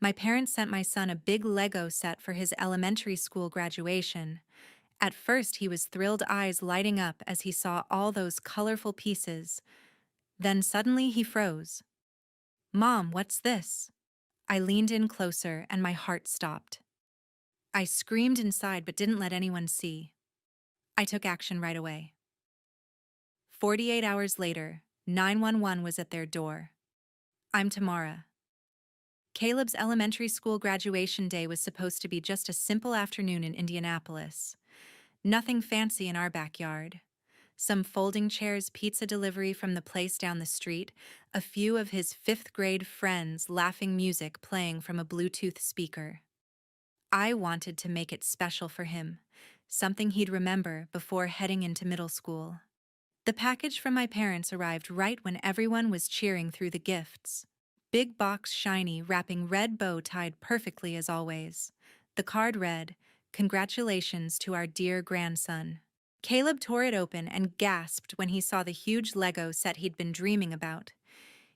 My parents sent my son a big Lego set for his elementary school graduation. At first, he was thrilled, eyes lighting up as he saw all those colorful pieces. Then suddenly he froze. "Mom, what's this?" I leaned in closer and my heart stopped. I screamed inside but didn't let anyone see. I took action right away. 48 hours later, 911 was at their door. "I'm Tamara." Caleb's elementary school graduation day was supposed to be just a simple afternoon in Indianapolis. Nothing fancy in our backyard. Some folding chairs, pizza delivery from the place down the street, a few of his fifth-grade friends laughing, music playing from a Bluetooth speaker. I wanted to make it special for him, something he'd remember before heading into middle school. The package from my parents arrived right when everyone was cheering through the gifts. Big box, shiny, wrapping, red bow tied perfectly as always. The card read, "Congratulations to our dear grandson." Caleb tore it open and gasped when he saw the huge Lego set he'd been dreaming about.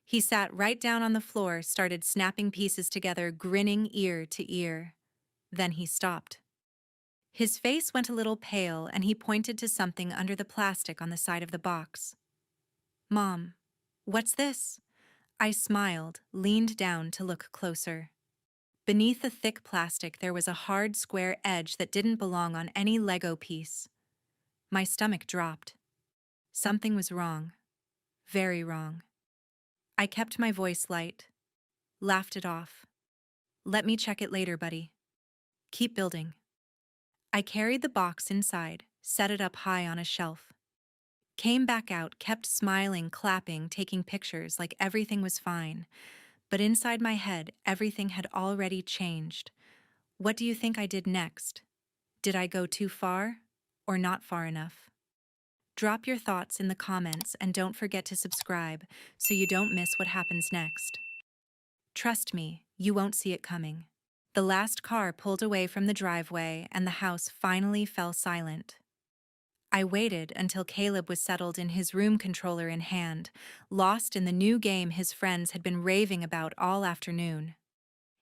He sat right down on the floor, started snapping pieces together, grinning ear to ear. Then he stopped. His face went a little pale and he pointed to something under the plastic on the side of the box. "Mom, what's this?" I smiled, leaned down to look closer. Beneath the thick plastic there was a hard square edge that didn't belong on any Lego piece. My stomach dropped. Something was wrong. Very wrong. I kept my voice light. Laughed it off. "Let me check it later, buddy. Keep building." I carried the box inside, set it up high on a shelf. Came back out, kept smiling, clapping, taking pictures like everything was fine. But inside my head, everything had already changed. What do you think I did next? Did I go too far or not far enough? Drop your thoughts in the comments and don't forget to subscribe so you don't miss what happens next. Trust me, you won't see it coming. The last car pulled away from the driveway and the house finally fell silent. I waited until Caleb was settled in his room, controller in hand, lost in the new game his friends had been raving about all afternoon.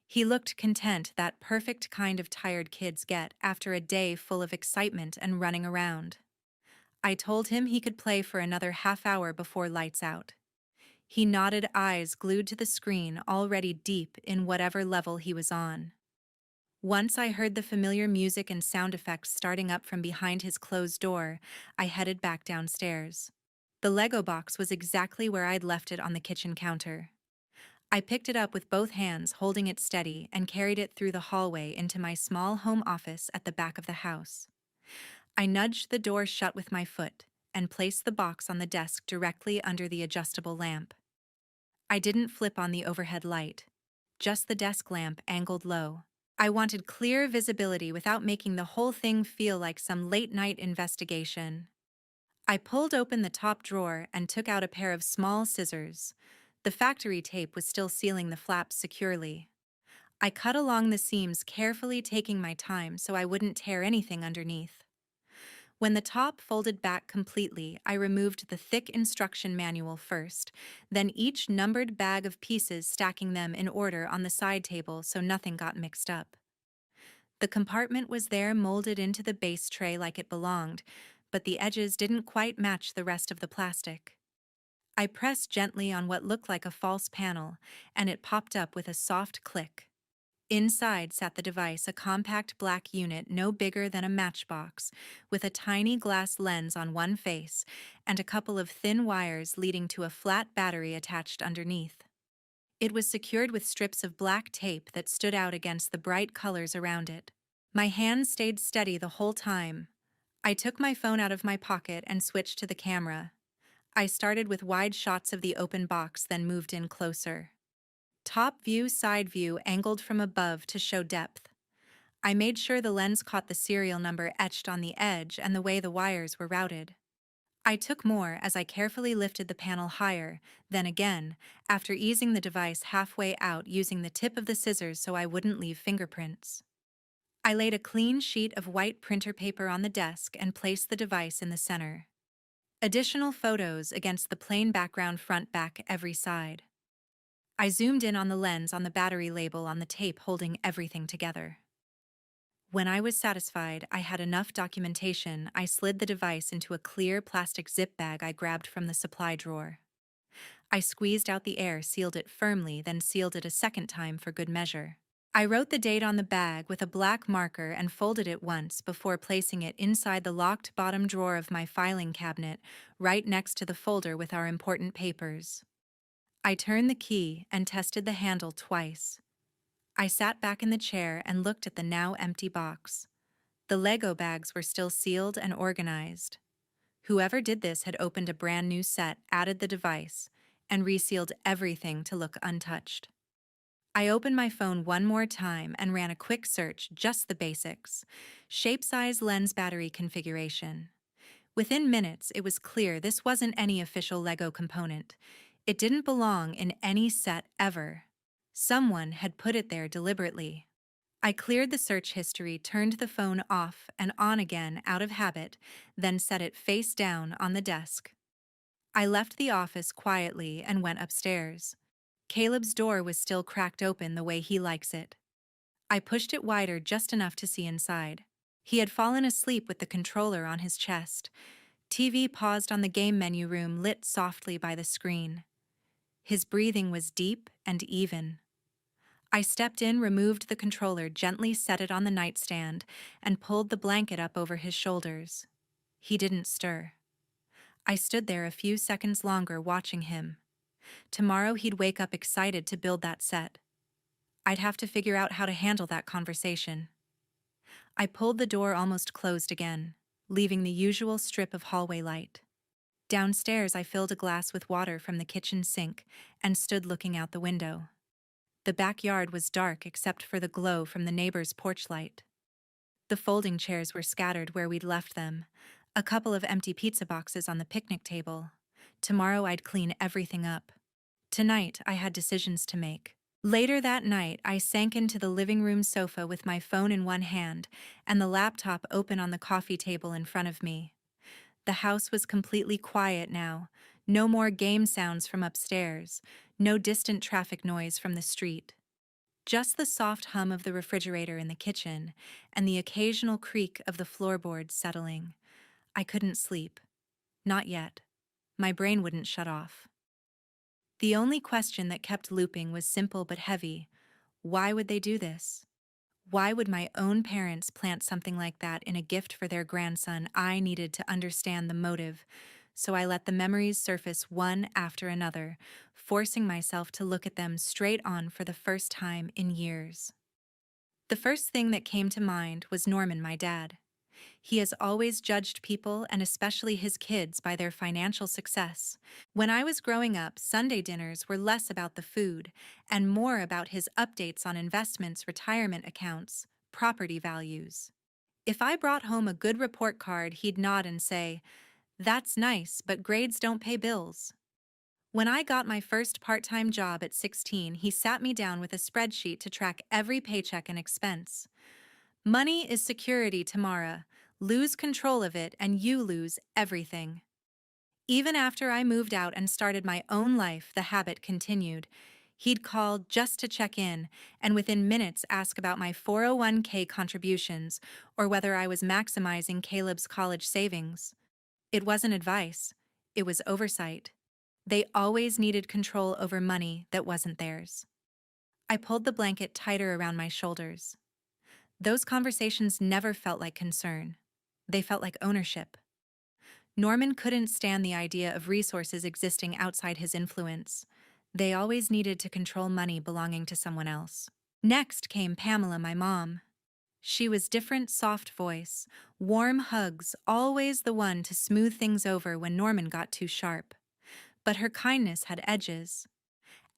He looked content, that perfect kind of tired kids get after a day full of excitement and running around. I told him he could play for another half hour before lights out. He nodded, eyes glued to the screen, already deep in whatever level he was on. Once I heard the familiar music and sound effects starting up from behind his closed door, I headed back downstairs. The Lego box was exactly where I'd left it on the kitchen counter. I picked it up with both hands, holding it steady, and carried it through the hallway into my small home office at the back of the house. I nudged the door shut with my foot and placed the box on the desk directly under the adjustable lamp. I didn't flip on the overhead light, just the desk lamp angled low. I wanted clear visibility without making the whole thing feel like some late-night investigation. I pulled open the top drawer and took out a pair of small scissors. The factory tape was still sealing the flaps securely. I cut along the seams carefully, taking my time so I wouldn't tear anything underneath. When the top folded back completely, I removed the thick instruction manual first, then each numbered bag of pieces, stacking them in order on the side table so nothing got mixed up. The compartment was there, molded into the base tray like it belonged, but the edges didn't quite match the rest of the plastic. I pressed gently on what looked like a false panel, and it popped up with a soft click. Inside sat the device, a compact black unit no bigger than a matchbox, with a tiny glass lens on one face and a couple of thin wires leading to a flat battery attached underneath. It was secured with strips of black tape that stood out against the bright colors around it. My hand stayed steady the whole time. I took my phone out of my pocket and switched to the camera. I started with wide shots of the open box, then moved in closer. Top view, side view, angled from above to show depth. I made sure the lens caught the serial number etched on the edge and the way the wires were routed. I took more as I carefully lifted the panel higher, then again, after easing the device halfway out using the tip of the scissors so I wouldn't leave fingerprints. I laid a clean sheet of white printer paper on the desk and placed the device in the center. Additional photos against the plain background, front, back, every side. I zoomed in on the lens on the battery label on the tape holding everything together. When I was satisfied I had enough documentation, I slid the device into a clear plastic zip bag I grabbed from the supply drawer. I squeezed out the air, sealed it firmly, then sealed it a second time for good measure. I wrote the date on the bag with a black marker and folded it once before placing it inside the locked bottom drawer of my filing cabinet, right next to the folder with our important papers. I turned the key and tested the handle twice. I sat back in the chair and looked at the now empty box. The Lego bags were still sealed and organized. Whoever did this had opened a brand new set, added the device, and resealed everything to look untouched. I opened my phone one more time and ran a quick search, just the basics. Shape, size, lens, battery configuration. Within minutes, it was clear this wasn't any official Lego component. It didn't belong in any set ever. Someone had put it there deliberately. I cleared the search history, turned the phone off and on again out of habit, then set it face down on the desk. I left the office quietly and went upstairs. Caleb's door was still cracked open the way he likes it. I pushed it wider just enough to see inside. He had fallen asleep with the controller on his chest. TV paused on the game menu room, lit softly by the screen. His breathing was deep and even. I stepped in, removed the controller, gently set it on the nightstand, and pulled the blanket up over his shoulders. He didn't stir. I stood there a few seconds longer watching him. Tomorrow he'd wake up excited to build that set. I'd have to figure out how to handle that conversation. I pulled the door almost closed again, leaving the usual strip of hallway light. Downstairs, I filled a glass with water from the kitchen sink and stood looking out the window. The backyard was dark except for the glow from the neighbor's porch light. The folding chairs were scattered where we'd left them, a couple of empty pizza boxes on the picnic table. Tomorrow I'd clean everything up. Tonight, I had decisions to make. Later that night, I sank into the living room sofa with my phone in one hand and the laptop open on the coffee table in front of me. The house was completely quiet now, no more game sounds from upstairs, no distant traffic noise from the street. Just the soft hum of the refrigerator in the kitchen and the occasional creak of the floorboards settling. I couldn't sleep. Not yet. My brain wouldn't shut off. The only question that kept looping was simple but heavy. Why would they do this? Why would my own parents plant something like that in a gift for their grandson? I needed to understand the motive, so I let the memories surface one after another, forcing myself to look at them straight on for the first time in years. The first thing that came to mind was Norman, my dad. He has always judged people, and especially his kids, by their financial success. When I was growing up, Sunday dinners were less about the food and more about his updates on investments, retirement accounts, property values. If I brought home a good report card, he'd nod and say, "That's nice, but grades don't pay bills." When I got my first part-time job at 16, he sat me down with a spreadsheet to track every paycheck and expense. Money is security, Tamara. Lose control of it and you lose everything. Even after I moved out and started my own life, the habit continued. He'd call just to check in, and within minutes ask about my 401k contributions or whether I was maximizing Caleb's college savings. It wasn't advice. It was oversight. They always needed control over money that wasn't theirs. I pulled the blanket tighter around my shoulders. Those conversations never felt like concern. They felt like ownership. Norman couldn't stand the idea of resources existing outside his influence. They always needed to control money belonging to someone else. Next came Pamela, my mom. She was different, soft voice, warm hugs, always the one to smooth things over when Norman got too sharp. But her kindness had edges.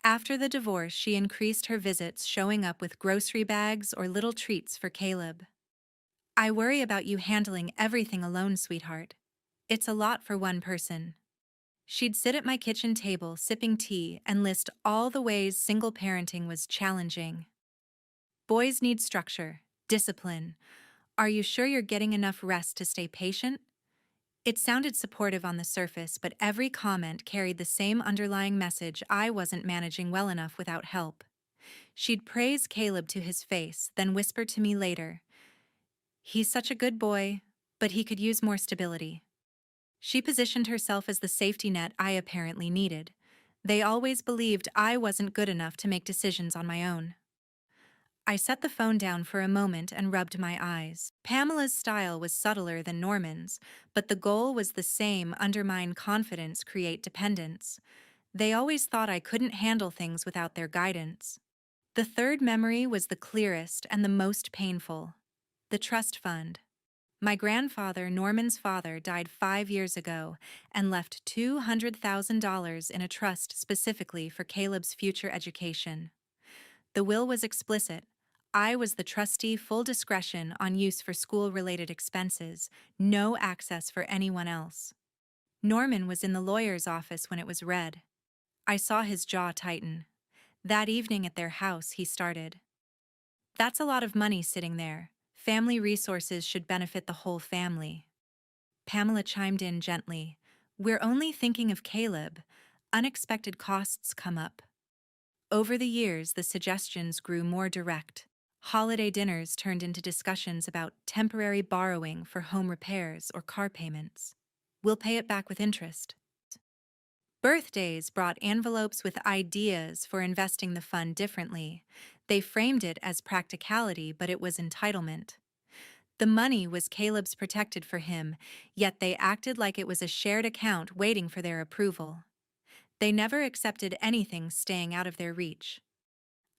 After the divorce, she increased her visits, showing up with grocery bags or little treats for Caleb. "I worry about you handling everything alone, sweetheart. It's a lot for one person." She'd sit at my kitchen table, sipping tea, and list all the ways single parenting was challenging. "Boys need structure, discipline. Are you sure you're getting enough rest to stay patient? It sounded supportive on the surface, but every comment carried the same underlying message: I wasn't managing well enough without help. She'd praise Caleb to his face, then whisper to me later, "He's such a good boy, but he could use more stability." She positioned herself as the safety net I apparently needed. They always believed I wasn't good enough to make decisions on my own. I set the phone down for a moment and rubbed my eyes. Pamela's style was subtler than Norman's, but the goal was the same: undermine confidence, create dependence. They always thought I couldn't handle things without their guidance. The third memory was the clearest and the most painful: the trust fund. My grandfather, Norman's father, died 5 years ago and left $200,000 in a trust specifically for Caleb's future education. The will was explicit. I was the trustee, full discretion on use for school-related expenses, no access for anyone else. Norman was in the lawyer's office when it was read. I saw his jaw tighten. That evening at their house, he started, "That's a lot of money sitting there. Family resources should benefit the whole family." Pamela chimed in gently, "We're only thinking of Caleb. Unexpected costs come up." Over the years, the suggestions grew more direct. Holiday dinners turned into discussions about temporary borrowing for home repairs or car payments. "We'll pay it back with interest." Birthdays brought envelopes with ideas for investing the fund differently. They framed it as practicality, but it was entitlement. The money was Caleb's, protected for him, yet they acted like it was a shared account waiting for their approval. They never accepted anything staying out of their reach.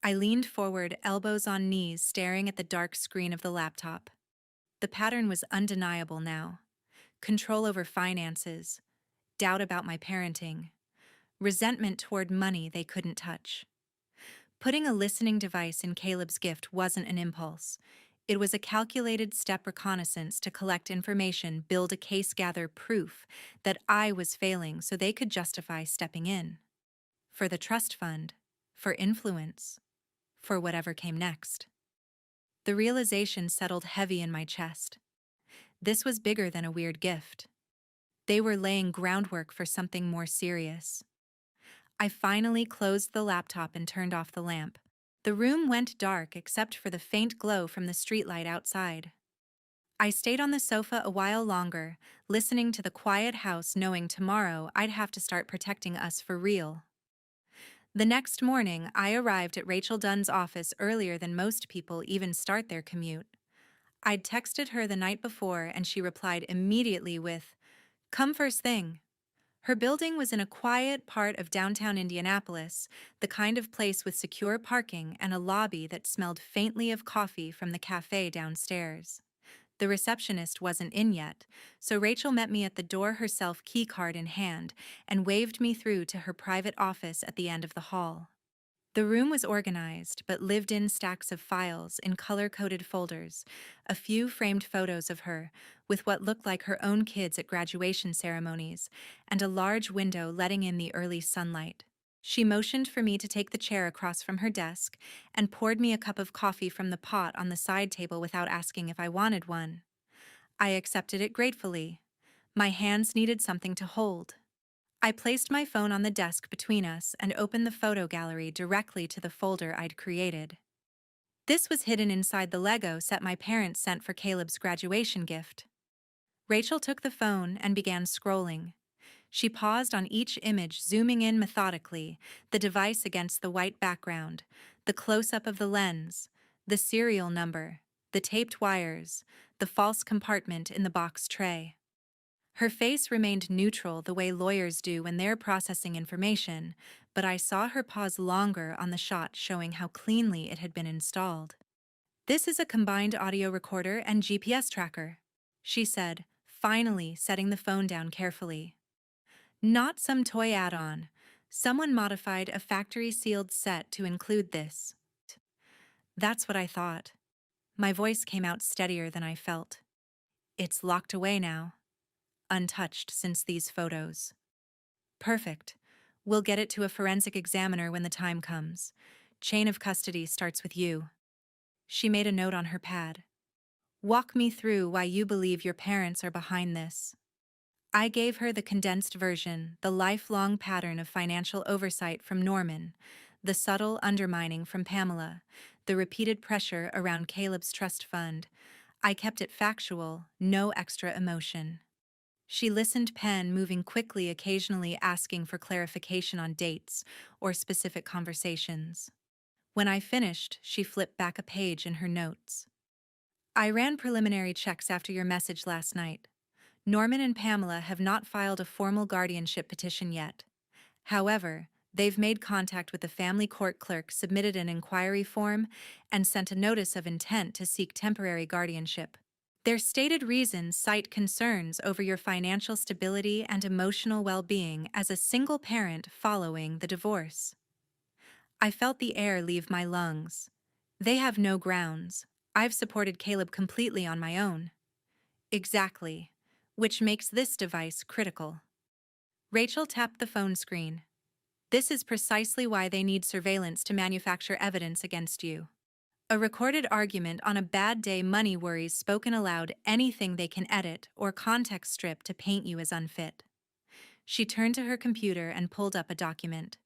I leaned forward, elbows on knees, staring at the dark screen of the laptop. The pattern was undeniable now: control over finances, doubt about my parenting, resentment toward money they couldn't touch. Putting a listening device in Caleb's gift wasn't an impulse. It was a calculated step: reconnaissance to collect information, build a case, gather proof that I was failing so they could justify stepping in. For the trust fund, for influence, for whatever came next. The realization settled heavy in my chest. This was bigger than a weird gift. They were laying groundwork for something more serious. I finally closed the laptop and turned off the lamp. The room went dark except for the faint glow from the streetlight outside. I stayed on the sofa a while longer, listening to the quiet house, knowing tomorrow I'd have to start protecting us for real. The next morning, I arrived at Rachel Dunn's office earlier than most people even start their commute. I'd texted her the night before, and she replied immediately with, "Come first thing." Her building was in a quiet part of downtown Indianapolis, the kind of place with secure parking and a lobby that smelled faintly of coffee from the cafe downstairs. The receptionist wasn't in yet, so Rachel met me at the door herself, keycard in hand, and waved me through to her private office at the end of the hall. The room was organized, but lived in stacks of files in color-coded folders, a few framed photos of her, with what looked like her own kids at graduation ceremonies, and a large window letting in the early sunlight. She motioned for me to take the chair across from her desk and poured me a cup of coffee from the pot on the side table without asking if I wanted one. I accepted it gratefully. My hands needed something to hold. I placed my phone on the desk between us and opened the photo gallery directly to the folder I'd created. This was hidden inside the Lego set my parents sent for Caleb's graduation gift. Rachel took the phone and began scrolling. She paused on each image, zooming in methodically, the device against the white background, the close-up of the lens, the serial number, the taped wires, the false compartment in the box tray. Her face remained neutral, the way lawyers do when they're processing information, but I saw her pause longer on the shot, showing how cleanly it had been installed. "This is a combined audio recorder and GPS tracker," she said, finally setting the phone down carefully. "Not some toy add-on. Someone modified a factory-sealed set to include this." That's what I thought. My voice came out steadier than I felt. "It's locked away now. Untouched since these photos." "Perfect. We'll get it to a forensic examiner when the time comes. Chain of custody starts with you." She made a note on her pad. "Walk me through why you believe your parents are behind this." I gave her the condensed version, the lifelong pattern of financial oversight from Norman, the subtle undermining from Pamela, the repeated pressure around Caleb's trust fund. I kept it factual, no extra emotion. She listened, pen moving quickly, occasionally asking for clarification on dates or specific conversations. When I finished, she flipped back a page in her notes. I ran preliminary checks after your message last night. Norman and Pamela have not filed a formal guardianship petition yet. However, they've made contact with the family court clerk, submitted an inquiry form, and sent a notice of intent to seek temporary guardianship. Their stated reasons cite concerns over your financial stability and emotional well-being as a single parent following the divorce. I felt the air leave my lungs. They have no grounds. I've supported Caleb completely on my own. Exactly. Which makes this device critical. Rachel tapped the phone screen. This is precisely why they need surveillance to manufacture evidence against you. A recorded argument on a bad day, money worries spoken aloud, anything they can edit or context strip to paint you as unfit. She turned to her computer and pulled up a document.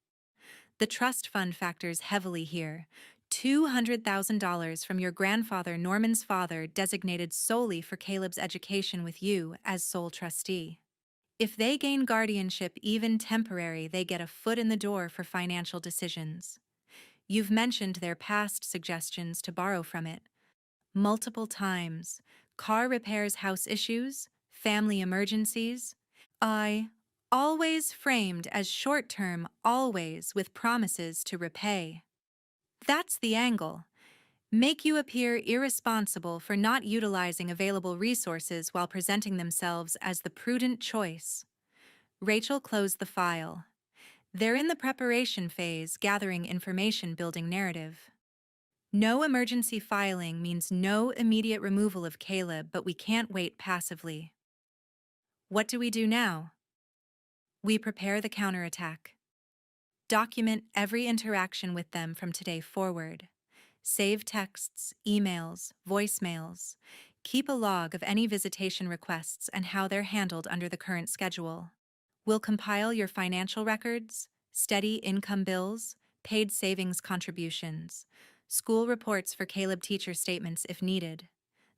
The trust fund factors heavily here. $200,000 from your grandfather, Norman's father, designated solely for Caleb's education with you as sole trustee. If they gain guardianship, even temporary, they get a foot in the door for financial decisions. You've mentioned their past suggestions to borrow from it. Multiple times. Car repairs, house issues, family emergencies. I always framed as short-term, always with promises to repay. That's the angle. Make you appear irresponsible for not utilizing available resources while presenting themselves as the prudent choice. Rachel closed the file. They're in the preparation phase, gathering information, building narrative. No emergency filing means no immediate removal of Caleb, but we can't wait passively. What do we do now? We prepare the counterattack. Document every interaction with them from today forward. Save texts, emails, voicemails. Keep a log of any visitation requests and how they're handled under the current schedule. We'll compile your financial records, steady income bills, paid savings contributions, school reports for Caleb, teacher statements if needed.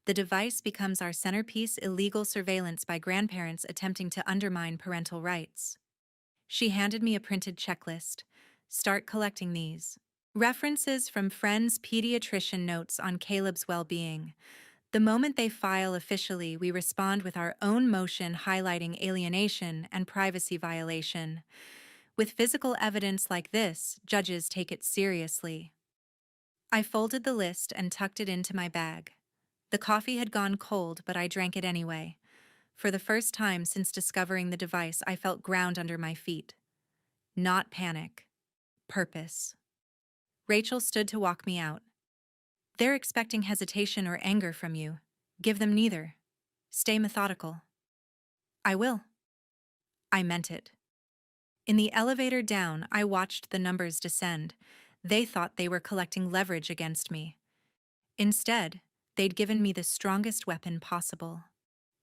The device becomes our centerpiece: illegal surveillance by grandparents attempting to undermine parental rights. She handed me a printed checklist. Start collecting these. References from friends, pediatrician notes on Caleb's well-being. The moment they file officially, we respond with our own motion highlighting alienation and privacy violation. With physical evidence like this, judges take it seriously. I folded the list and tucked it into my bag. The coffee had gone cold, but I drank it anyway. For the first time since discovering the device, I felt ground under my feet. Not panic. Purpose. Rachel stood to walk me out. They're expecting hesitation or anger from you. Give them neither. Stay methodical. I will. I meant it. In the elevator down, I watched the numbers descend. They thought they were collecting leverage against me. Instead, they'd given me the strongest weapon possible.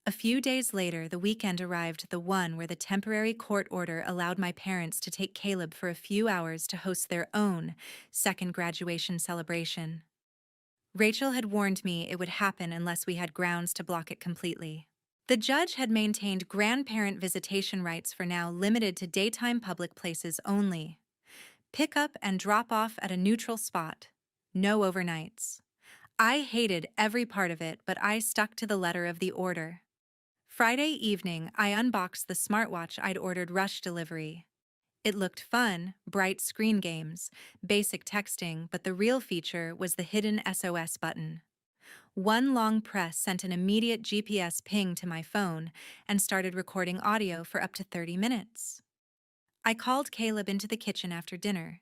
A few days later, the weekend arrived, the one where the temporary court order allowed my parents to take Caleb for a few hours to host their own second graduation celebration. Rachel had warned me it would happen unless we had grounds to block it completely. The judge had maintained grandparent visitation rights for now, limited to daytime public places only. Pick up and drop off at a neutral spot. No overnights. I hated every part of it, but I stuck to the letter of the order. Friday evening, I unboxed the smartwatch I'd ordered rush delivery. It looked fun, bright screen games, basic texting, but the real feature was the hidden SOS button. One long press sent an immediate GPS ping to my phone and started recording audio for up to 30 minutes. I called Caleb into the kitchen after dinner.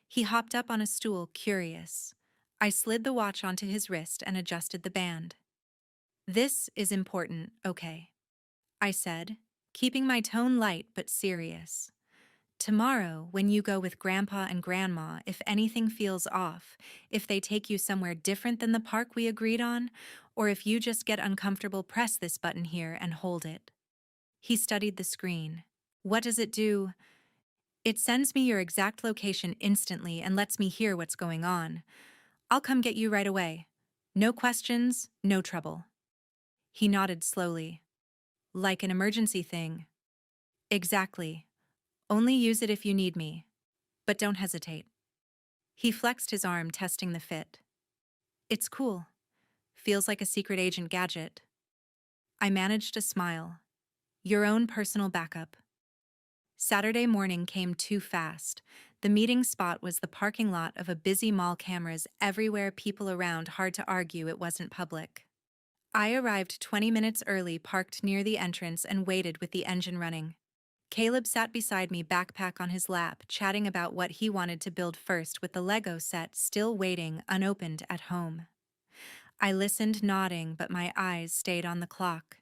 He hopped up on a stool, curious. I slid the watch onto his wrist and adjusted the band. This is important, okay? I said, keeping my tone light but serious. Tomorrow, when you go with Grandpa and Grandma, if anything feels off, if they take you somewhere different than the park we agreed on, or if you just get uncomfortable, press this button here and hold it. He studied the screen. What does it do? It sends me your exact location instantly and lets me hear what's going on. I'll come get you right away. No questions, no trouble. He nodded slowly. Like an emergency thing. Exactly. Only use it if you need me. But don't hesitate. He flexed his arm, testing the fit. It's cool. Feels like a secret agent gadget. I managed to smile. Your own personal backup. Saturday morning came too fast. The meeting spot was the parking lot of a busy mall, cameras everywhere, people around, hard to argue it wasn't public. I arrived 20 minutes early, parked near the entrance, and waited with the engine running. Caleb sat beside me, backpack on his lap, chatting about what he wanted to build first with the Lego set still waiting unopened at home. I listened, nodding, but my eyes stayed on the clock.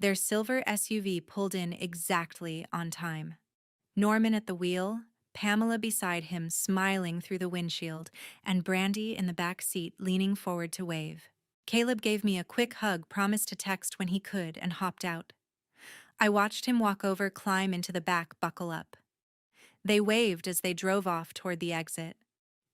Their silver SUV pulled in exactly on time. Norman at the wheel, Pamela beside him smiling through the windshield, and Brandi in the back seat leaning forward to wave. Caleb gave me a quick hug, promised to text when he could, and hopped out. I watched him walk over, climb into the back, buckle up. They waved as they drove off toward the exit.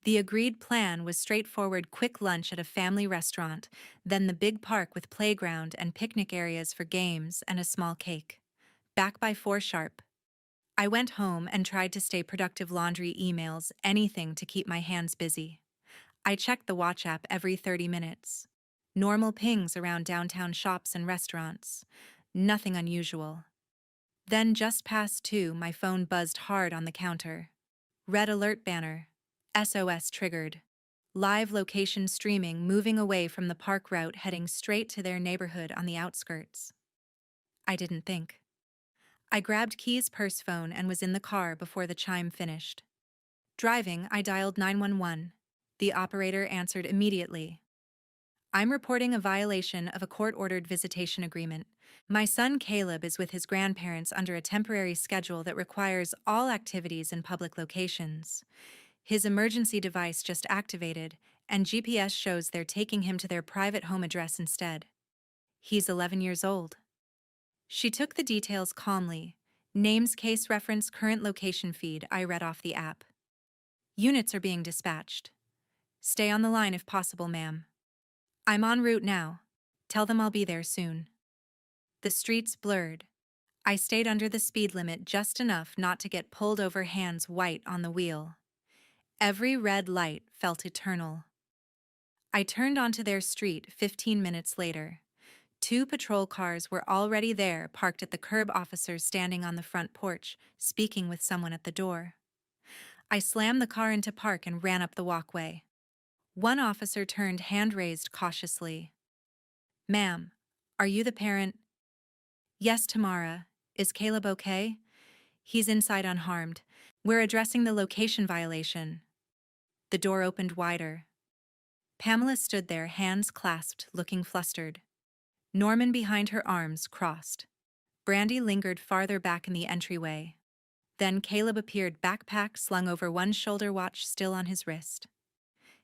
The agreed plan was straightforward: quick lunch at a family restaurant, then the big park with playground and picnic areas for games and a small cake. Back by 4 sharp. I went home and tried to stay productive: laundry, emails, anything to keep my hands busy. I checked the watch app every 30 minutes. Normal pings around downtown shops and restaurants. Nothing unusual. Then just past 2, my phone buzzed hard on the counter. Red alert banner. SOS triggered. Live location streaming, moving away from the park route, heading straight to their neighborhood on the outskirts. I didn't think. I grabbed keys, purse, phone, and was in the car before the chime finished. Driving, I dialed 911. The operator answered immediately. I'm reporting a violation of a court-ordered visitation agreement. My son Caleb is with his grandparents under a temporary schedule that requires all activities in public locations. His emergency device just activated, and GPS shows they're taking him to their private home address instead. He's 11 years old. She took the details calmly. Names, case reference, current location feed. I read off the app. Units are being dispatched. Stay on the line if possible, ma'am. I'm en route now. Tell them I'll be there soon. The streets blurred. I stayed under the speed limit just enough not to get pulled over, hands white on the wheel. Every red light felt eternal. I turned onto their street 15 minutes later. 2 patrol cars were already there, parked at the curb, officers standing on the front porch, speaking with someone at the door. I slammed the car into park and ran up the walkway. One officer turned, hand raised cautiously. Ma'am, are you the parent? Yes, Tamara. Is Caleb okay? He's inside unharmed. We're addressing the location violation. The door opened wider. Pamela stood there, hands clasped, looking flustered. Norman behind her, arms crossed. Brandi lingered farther back in the entryway. Then Caleb appeared, backpack slung over one shoulder, watch still on his wrist.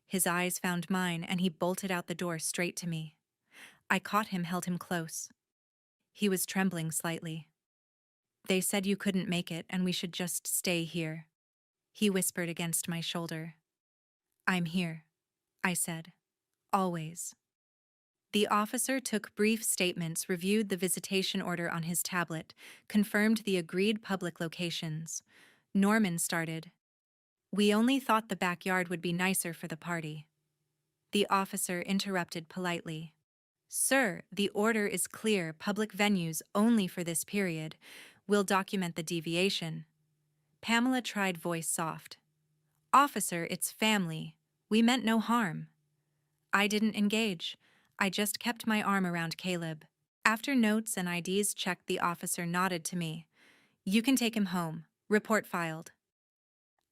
His eyes found mine, and he bolted out the door straight to me. I caught him, held him close. He was trembling slightly. They said you couldn't make it and we should just stay here. He whispered against my shoulder. I'm here, I said. Always. The officer took brief statements, reviewed the visitation order on his tablet, confirmed the agreed public locations. Norman started. We only thought the backyard would be nicer for the party. The officer interrupted politely. Sir, the order is clear: public venues only for this period. We'll document the deviation. Pamela tried, voice soft. Officer, it's family. We meant no harm. I didn't engage. I just kept my arm around Caleb. After notes and IDs checked, the officer nodded to me. You can take him home. Report filed.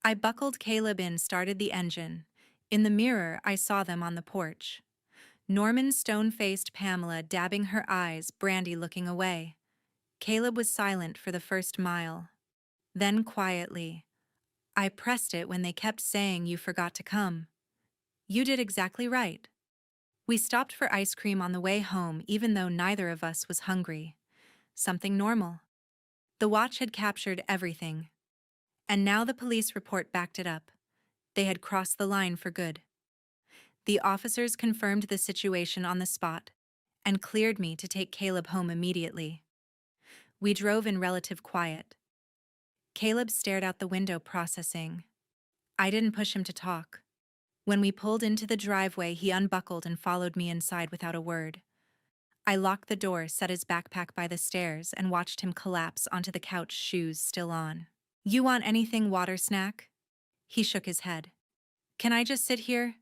I buckled Caleb in, started the engine. In the mirror, I saw them on the porch. Norman stone-faced, Pamela dabbing her eyes, Brandi looking away. Caleb was silent for the first mile. Then quietly, I pressed it when they kept saying you forgot to come. You did exactly right. We stopped for ice cream on the way home, even though neither of us was hungry. Something normal. The watch had captured everything, and now the police report backed it up. They had crossed the line for good. The officers confirmed the situation on the spot and cleared me to take Caleb home immediately. We drove in relative quiet. Caleb stared out the window, processing. I didn't push him to talk. When we pulled into the driveway, he unbuckled and followed me inside without a word. I locked the door, set his backpack by the stairs, and watched him collapse onto the couch, shoes still on. You want anything, water, snack? He shook his head. Can I just sit here?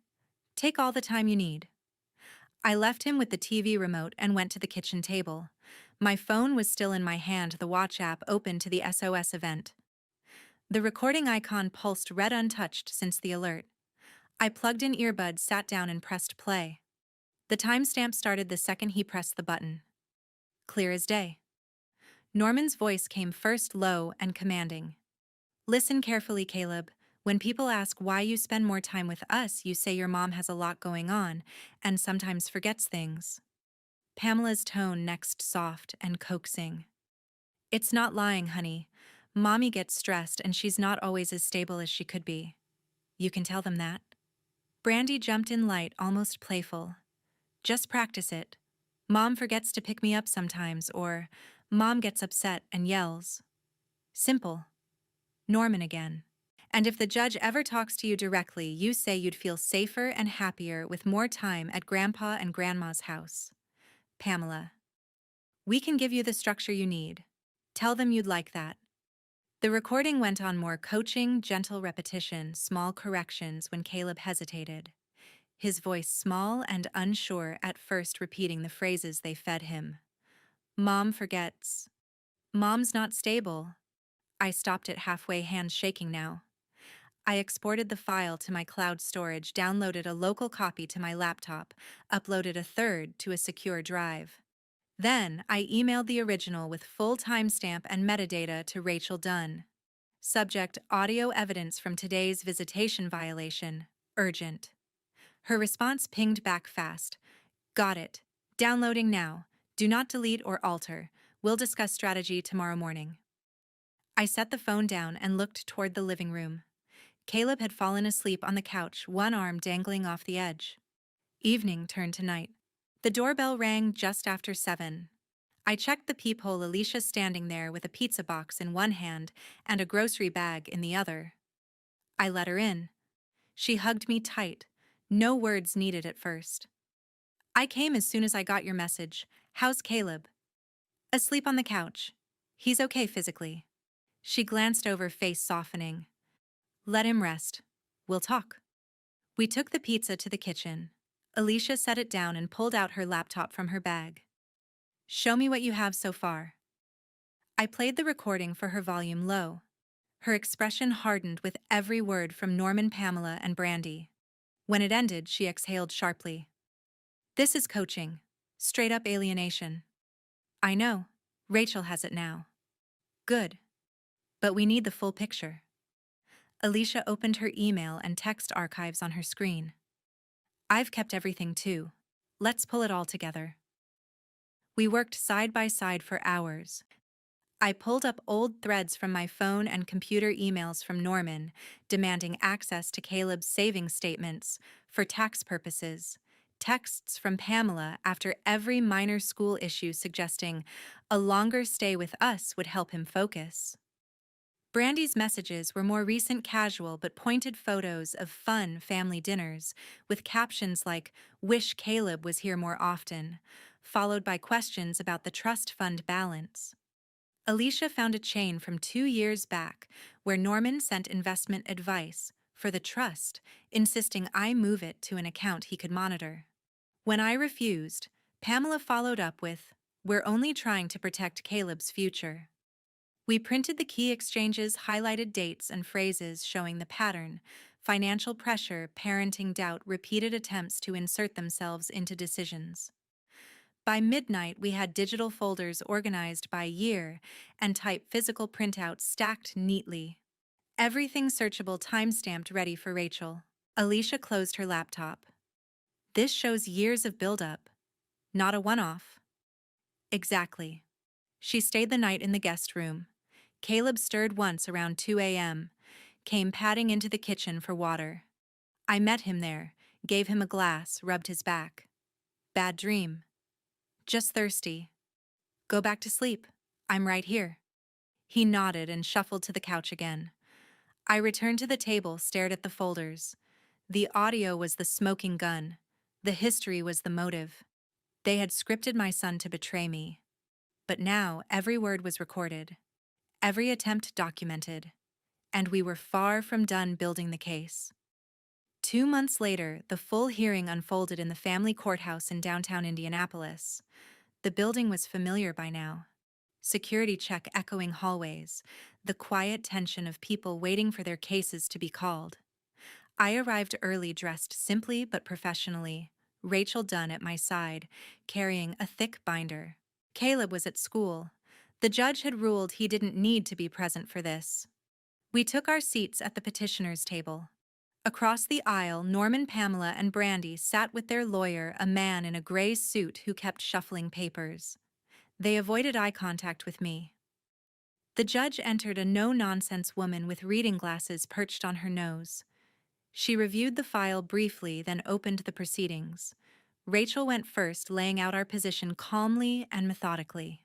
Take all the time you need. I left him with the TV remote and went to the kitchen table. My phone was still in my hand, the watch app open to the SOS event. The recording icon pulsed red, untouched since the alert. I plugged in earbuds, sat down, and pressed play. The timestamp started the second he pressed the button. Clear as day. Norman's voice came first, low and commanding. Listen carefully, Caleb. When people ask why you spend more time with us, you say your mom has a lot going on and sometimes forgets things. Pamela's tone next, soft and coaxing. It's not lying, honey. Mommy gets stressed and she's not always as stable as she could be. You can tell them that. Brandi jumped in, light, almost playful. Just practice it. Mom forgets to pick me up sometimes, or Mom gets upset and yells. Simple. Norman again. And if the judge ever talks to you directly, you say you'd feel safer and happier with more time at Grandpa and Grandma's house. Pamela. We can give you the structure you need. Tell them you'd like that. The recording went on, more coaching, gentle repetition, small corrections when Caleb hesitated. His voice small and unsure at first, repeating the phrases they fed him. Mom forgets. Mom's not stable. I stopped it halfway, hands shaking now. I exported the file to my cloud storage, downloaded a local copy to my laptop, uploaded a third to a secure drive. Then I emailed the original with full timestamp and metadata to Rachel Dunn. Subject: audio evidence from today's visitation violation. Urgent. Her response pinged back fast. Got it. Downloading now. Do not delete or alter. We'll discuss strategy tomorrow morning. I set the phone down and looked toward the living room. Caleb had fallen asleep on the couch, one arm dangling off the edge. Evening turned to night. The doorbell rang just after 7. I checked the peephole, Alicia standing there with a pizza box in one hand and a grocery bag in the other. I let her in. She hugged me tight. No words needed at first. I came as soon as I got your message. How's Caleb? Asleep on the couch. He's okay physically. She glanced over, face softening. Let him rest. We'll talk. We took the pizza to the kitchen. Alicia set it down and pulled out her laptop from her bag. Show me what you have so far. I played the recording for her, volume low. Her expression hardened with every word from Norman, Pamela, and Brandi. When it ended, she exhaled sharply. This is coaching. Straight up alienation. I know. Rachel has it now. Good. But we need the full picture. Alicia opened her email and text archives on her screen. I've kept everything too. Let's pull it all together. We worked side by side for hours. I pulled up old threads from my phone and computer, emails from Norman, demanding access to Caleb's savings statements for tax purposes, texts from Pamela after every minor school issue suggesting a longer stay with us would help him focus. Brandi's messages were more recent, casual but pointed photos of fun family dinners with captions like, "Wish Caleb was here more often," followed by questions about the trust fund balance. Alicia found a chain from 2 years back where Norman sent investment advice for the trust, insisting I move it to an account he could monitor. When I refused, Pamela followed up with, "We're only trying to protect Caleb's future." We printed the key exchanges, highlighted dates and phrases showing the pattern: financial pressure, parenting doubt, repeated attempts to insert themselves into decisions. By midnight, we had digital folders organized by year and type physical printouts stacked neatly. Everything searchable, time-stamped, ready for Rachel. Alicia closed her laptop. This shows years of buildup, not a one-off. Exactly. She stayed the night in the guest room. Caleb stirred once around 2 a.m., came padding into the kitchen for water. I met him there, gave him a glass, rubbed his back. Bad dream. Just thirsty. Go back to sleep. I'm right here. He nodded and shuffled to the couch again. I returned to the table, stared at the folders. The audio was the smoking gun. The history was the motive. They had scripted my son to betray me. But now every word was recorded, every attempt documented, and we were far from done building the case. 2 months later, the full hearing unfolded in the family courthouse in downtown Indianapolis. The building was familiar by now. Security check echoing hallways, the quiet tension of people waiting for their cases to be called. I arrived early, dressed simply but professionally, Rachel Dunn at my side, carrying a thick binder. Caleb was at school. The judge had ruled he didn't need to be present for this. We took our seats at the petitioner's table. Across the aisle, Norman, Pamela, and Brandi sat with their lawyer, a man in a gray suit who kept shuffling papers. They avoided eye contact with me. The judge entered, a no-nonsense woman with reading glasses perched on her nose. She reviewed the file briefly, then opened the proceedings. Rachel went first, laying out our position calmly and methodically.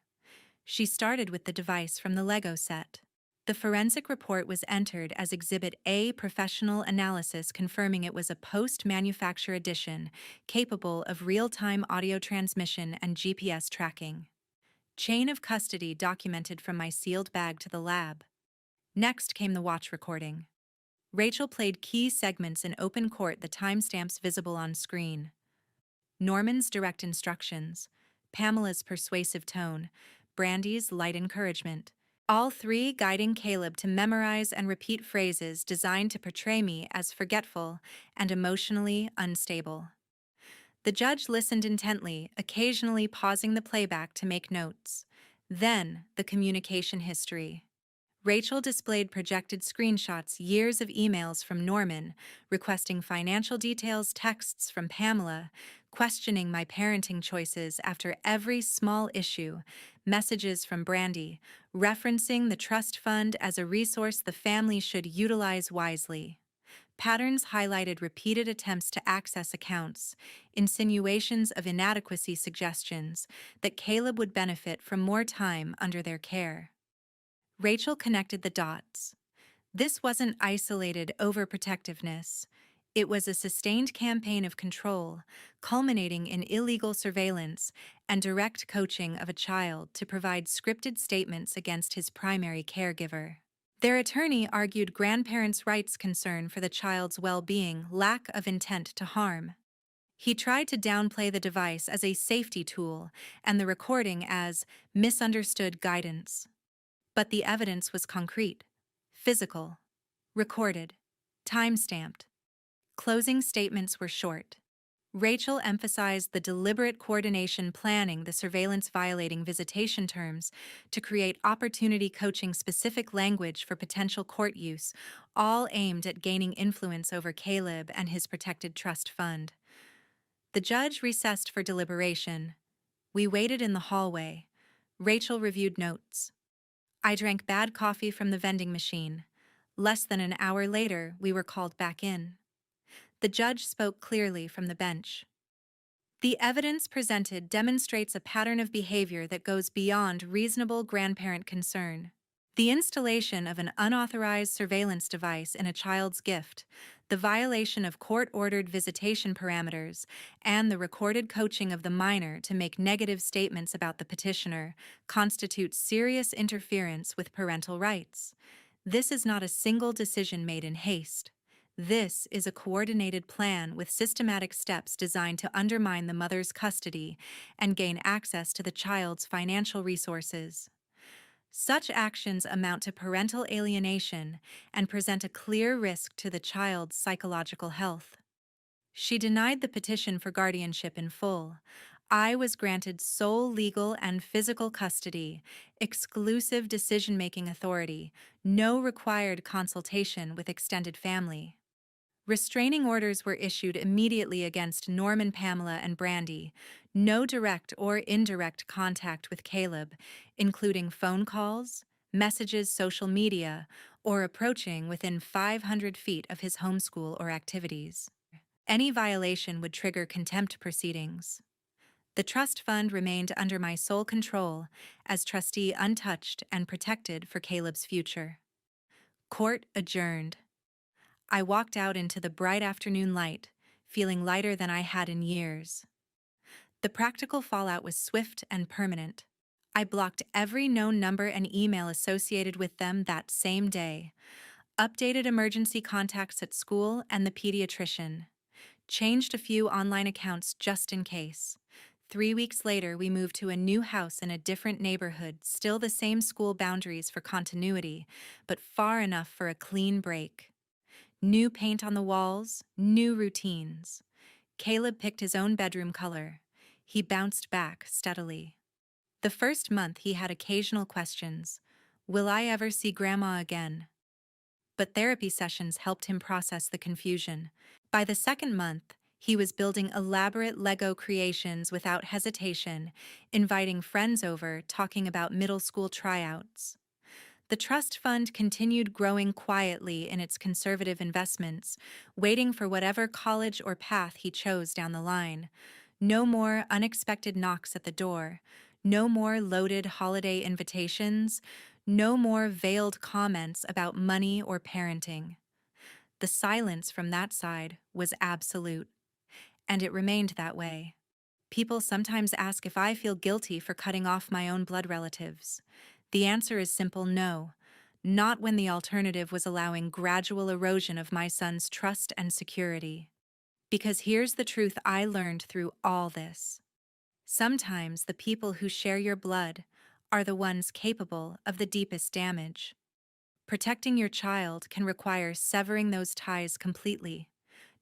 She started with the device from the Lego set. The forensic report was entered as Exhibit A, professional analysis confirming it was a post-manufacture edition capable of real-time audio transmission and GPS tracking. Chain of custody documented from my sealed bag to the lab. Next came the watch recording. Rachel played key segments in open court, the timestamps visible on screen. Norman's direct instructions, Pamela's persuasive tone, Brandi's light encouragement. All three guiding Caleb to memorize and repeat phrases designed to portray me as forgetful and emotionally unstable. The judge listened intently, occasionally pausing the playback to make notes. Then, the communication history. Rachel displayed projected screenshots, years of emails from Norman, requesting financial details, texts from Pamela, questioning my parenting choices after every small issue, messages from Brandi, referencing the trust fund as a resource the family should utilize wisely. Patterns highlighted repeated attempts to access accounts, insinuations of inadequacy, suggestions that Caleb would benefit from more time under their care. Rachel connected the dots. This wasn't isolated overprotectiveness. It was a sustained campaign of control, culminating in illegal surveillance and direct coaching of a child to provide scripted statements against his primary caregiver. Their attorney argued grandparents' rights, concern for the child's well-being, lack of intent to harm. He tried to downplay the device as a safety tool and the recording as misunderstood guidance. But the evidence was concrete, physical, recorded, time-stamped. Closing statements were short. Rachel emphasized the deliberate coordination, planning the surveillance, violating visitation terms to create opportunity, coaching specific language for potential court use, all aimed at gaining influence over Caleb and his protected trust fund. The judge recessed for deliberation. We waited in the hallway. Rachel reviewed notes. I drank bad coffee from the vending machine. Less than an hour later, we were called back in. The judge spoke clearly from the bench. The evidence presented demonstrates a pattern of behavior that goes beyond reasonable grandparent concern. The installation of an unauthorized surveillance device in a child's gift, the violation of court-ordered visitation parameters, and the recorded coaching of the minor to make negative statements about the petitioner constitutes serious interference with parental rights. This is not a single decision made in haste. This is a coordinated plan with systematic steps designed to undermine the mother's custody and gain access to the child's financial resources. Such actions amount to parental alienation and present a clear risk to the child's psychological health. She denied the petition for guardianship in full. I was granted sole legal and physical custody, exclusive decision-making authority, no required consultation with extended family. Restraining orders were issued immediately against Norman, Pamela, and Brandi. No direct or indirect contact with Caleb, including phone calls, messages, social media, or approaching within 500 feet of his homeschool or activities. Any violation would trigger contempt proceedings. The trust fund remained under my sole control as trustee, untouched and protected for Caleb's future. Court adjourned. I walked out into the bright afternoon light, feeling lighter than I had in years. The practical fallout was swift and permanent. I blocked every known number and email associated with them that same day, updated emergency contacts at school and the pediatrician, changed a few online accounts just in case. 3 weeks later, we moved to a new house in a different neighborhood, still the same school boundaries for continuity, but far enough for a clean break. New paint on the walls, new routines. Caleb picked his own bedroom color. He bounced back steadily. The first month he had occasional questions. Will I ever see Grandma again? But therapy sessions helped him process the confusion. By the second month, he was building elaborate Lego creations without hesitation, inviting friends over, talking about middle school tryouts. The trust fund continued growing quietly in its conservative investments, waiting for whatever college or path he chose down the line. No more unexpected knocks at the door, no more loaded holiday invitations, no more veiled comments about money or parenting. The silence from that side was absolute, and it remained that way. People sometimes ask if I feel guilty for cutting off my own blood relatives. The answer is simple no, not when the alternative was allowing gradual erosion of my son's trust and security. Because here's the truth I learned through all this. Sometimes the people who share your blood are the ones capable of the deepest damage. Protecting your child can require severing those ties completely.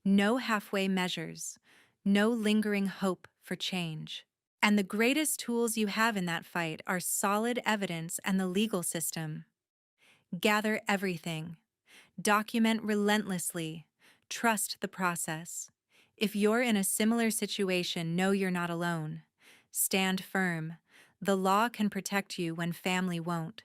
No halfway measures, no lingering hope for change. And the greatest tools you have in that fight are solid evidence and the legal system. Gather everything. Document relentlessly. Trust the process. If you're in a similar situation, know you're not alone. Stand firm. The law can protect you when family won't.